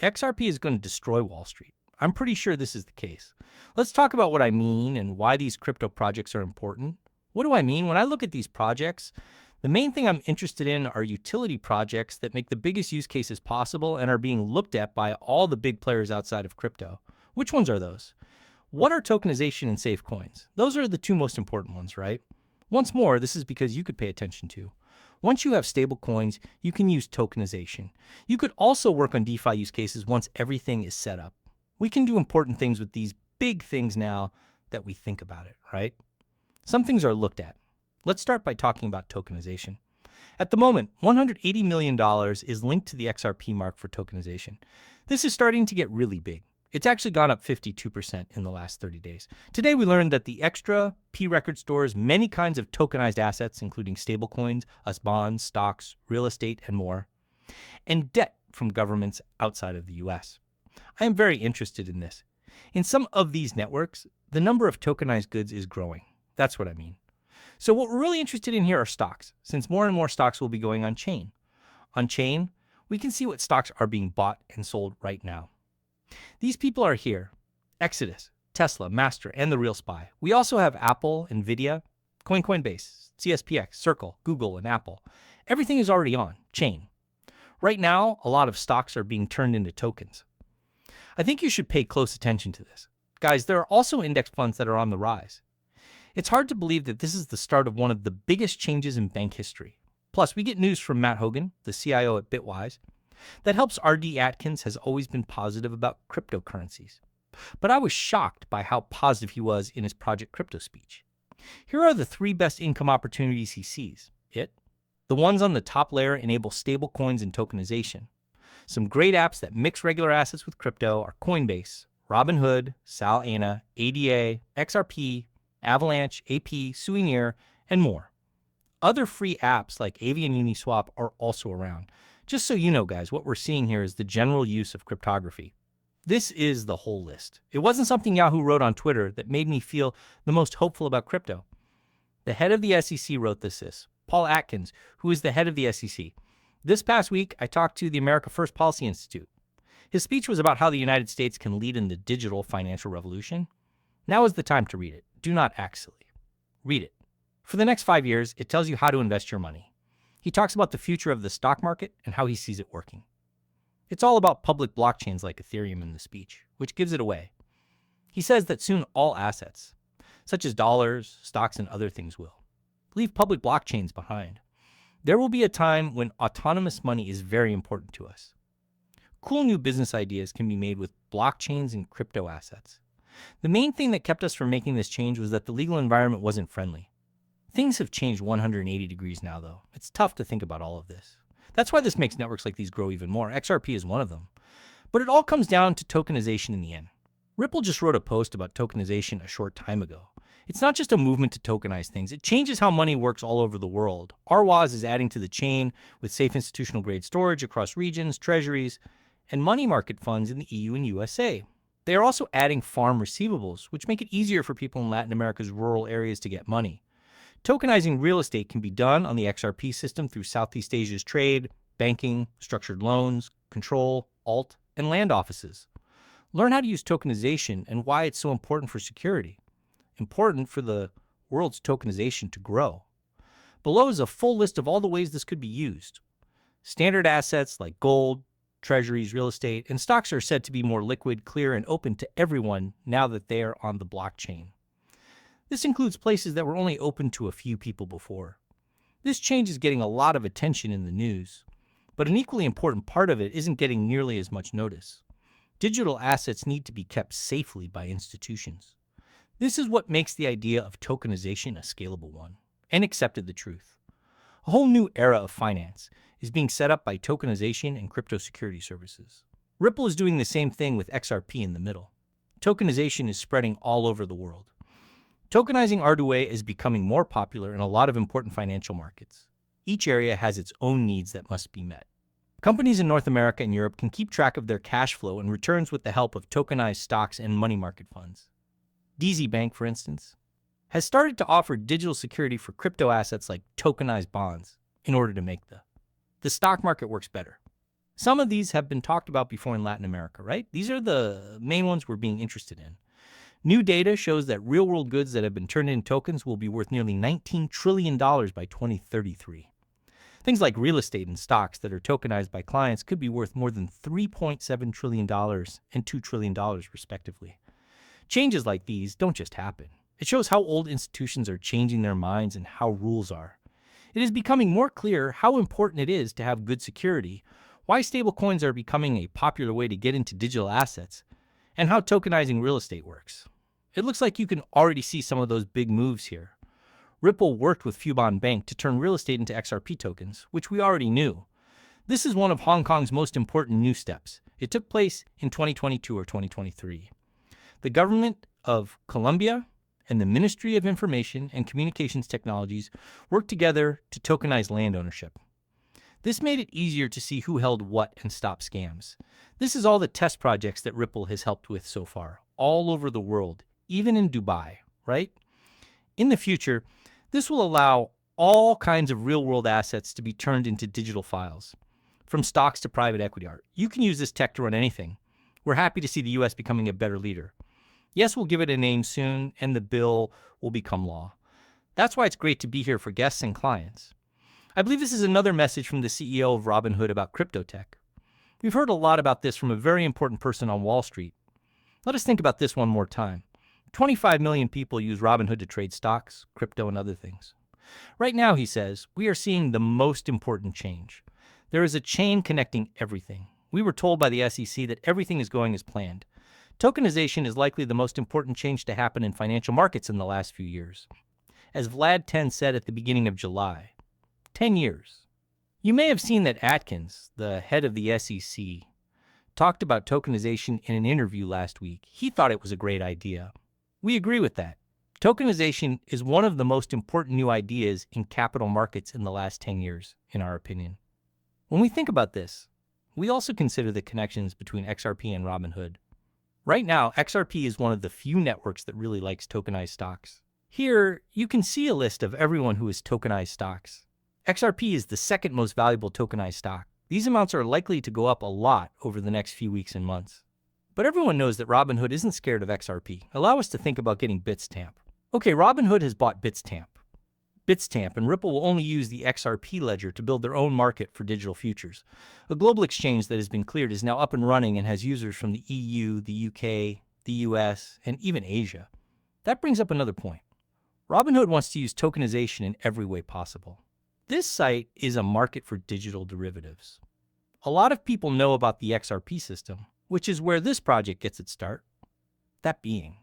XRP is going to destroy Wall Street. I'm pretty sure this is the case. Let's talk about what I mean and why these crypto projects are important. What do I mean? When I look at these projects, the main thing I'm interested in are utility projects that make the biggest use cases possible and are being looked at by all the big players outside of crypto. Which ones are those? What are tokenization and safe coins? Those are the two most important ones, right? Once more, this is because you could pay attention to. Once you have stable coins, you can use tokenization. You could also work on DeFi use cases once everything is set up. We can do important things with these big things now that we think about it, right? Some things are looked at. Let's start by talking about tokenization. At the moment, $180 million is linked to the XRP mark for tokenization. This is starting to get really big. It's actually gone up 52% in the last 30 days. Today, we learned that the extra P record stores many kinds of tokenized assets, including stablecoins, US bonds, stocks, real estate, and more, and debt from governments outside of the US. I am very interested in this. In some of these networks, the number of tokenized goods is growing. That's what I mean. So what we're really interested in here are stocks, since more and more stocks will be going on chain. On chain, we can see what stocks are being bought and sold right now. These people are here: Exodus, Tesla, Master, and The Real Spy. We also have Apple, Nvidia, Coinbase, CSPX, Circle, Google, and Apple. Everything is already on chain. Right now, a lot of stocks are being turned into tokens. I think you should pay close attention to this. Guys, there are also index funds that are on the rise. It's hard to believe that this is the start of one of the biggest changes in bank history. Plus, we get news from Matt Hogan, the CIO at Bitwise, that helps R.D. Atkins has always been positive about cryptocurrencies. But I was shocked by how positive he was in his Project Crypto speech. Here are the 3 best income opportunities he sees. The ones on the top layer enable stable coins and tokenization. Some great apps that mix regular assets with crypto are Coinbase, Robinhood, Solana, ADA, XRP, Avalanche, AP, Souvenir, and more. Other free apps like Avi and Uniswap are also around. Just so you know, guys, what we're seeing here is the general use of cryptography. This is the whole list. It wasn't something Yahoo wrote on Twitter that made me feel the most hopeful about crypto. The head of the SEC wrote this, Paul Atkins, who is the head of the SEC. This past week, I talked to the America First Policy Institute. His speech was about how the United States can lead in the digital financial revolution. Now is the time to read it. Do not actually. Read it. For the next 5 years, it tells you how to invest your money. He talks about the future of the stock market and how he sees it working. It's all about public blockchains like Ethereum in the speech, which gives it away. He says that soon all assets, such as dollars, stocks, and other things will leave public blockchains behind. There will be a time when autonomous money is very important to us. Cool new business ideas can be made with blockchains and crypto assets. The main thing that kept us from making this change was that the legal environment wasn't friendly. Things have changed 180 degrees now, though. It's tough to think about all of this. That's why this makes networks like these grow even more. XRP is one of them. But it all comes down to tokenization in the end. Ripple just wrote a post about tokenization a short time ago. It's not just a movement to tokenize things. It changes how money works all over the world. RWAS is adding to the chain with safe institutional grade storage across regions, treasuries, and money market funds in the EU and USA. They are also adding farm receivables, which make it easier for people in Latin America's rural areas to get money. Tokenizing real estate can be done on the XRP system through Southeast Asia's trade, banking, structured loans, control, alt, and land offices. Learn how to use tokenization and why it's so important for security. Important for the world's tokenization to grow. Below is a full list of all the ways this could be used. Standard assets like gold, treasuries, real estate, and stocks are said to be more liquid, clear, and open to everyone now that they are on the blockchain. This includes places that were only open to a few people before. This change is getting a lot of attention in the news, but an equally important part of it isn't getting nearly as much notice. Digital assets need to be kept safely by institutions. This is what makes the idea of tokenization a scalable one, and accepted the truth. A whole new era of finance is being set up by tokenization and crypto security services. Ripple is doing the same thing with XRP in the middle. Tokenization is spreading all over the world. Tokenizing Arduino is becoming more popular in a lot of important financial markets. Each area has its own needs that must be met. Companies in North America and Europe can keep track of their cash flow and returns with the help of tokenized stocks and money market funds. DZ Bank, for instance, has started to offer digital security for crypto assets like tokenized bonds in order to make the stock market works better. Some of these have been talked about before in Latin America, right? These are the main ones we're being interested in. New data shows that real-world goods that have been turned into tokens will be worth nearly $19 trillion by 2033. Things like real estate and stocks that are tokenized by clients could be worth more than $3.7 trillion and $2 trillion, respectively. Changes like these don't just happen. It shows how old institutions are changing their minds and how rules are. It is becoming more clear how important it is to have good security, why stablecoins are becoming a popular way to get into digital assets, and how tokenizing real estate works. It looks like you can already see some of those big moves here. Ripple worked with Fubon Bank to turn real estate into XRP tokens, which we already knew. This is one of Hong Kong's most important new steps. It took place in 2022 or 2023. The government of Colombia and the Ministry of Information and Communications Technologies worked together to tokenize land ownership. This made it easier to see who held what and stop scams. This is all the test projects that Ripple has helped with so far, all over the world, even in Dubai, right? In the future, this will allow all kinds of real-world assets to be turned into digital files, from stocks to private equity art. You can use this tech to run anything. We're happy to see the U.S. becoming a better leader. Yes, we'll give it a name soon, and the bill will become law. That's why it's great to be here for guests and clients. I believe this is another message from the CEO of Robinhood about crypto tech. We've heard a lot about this from a very important person on Wall Street. Let us think about this one more time. 25 million people use Robinhood to trade stocks, crypto, and other things. Right now, he says, we are seeing the most important change. There is a chain connecting everything. We were told by the SEC that everything is going as planned. Tokenization is likely the most important change to happen in financial markets in the last few years. As Vlad 10 said at the beginning of July, 10 years. You may have seen that Atkins, the head of the SEC, talked about tokenization in an interview last week. He thought it was a great idea. We agree with that. Tokenization is one of the most important new ideas in capital markets in the last 10 years, in our opinion. When we think about this, we also consider the connections between XRP and Robinhood. Right now, XRP is one of the few networks that really likes tokenized stocks. Here, you can see a list of everyone who has tokenized stocks. XRP is the second most valuable tokenized stock. These amounts are likely to go up a lot over the next few weeks and months. But everyone knows that Robinhood isn't scared of XRP. Allow us to think about getting Bitstamp. Okay, Robinhood has bought Bitstamp. Bitstamp and Ripple will only use the XRP ledger to build their own market for digital futures. A global exchange that has been cleared is now up and running and has users from the EU, the UK, the US, and even Asia. That brings up another point. Robinhood wants to use tokenization in every way possible. This site is a market for digital derivatives. A lot of people know about the XRP system, which is where this project gets its start. That being,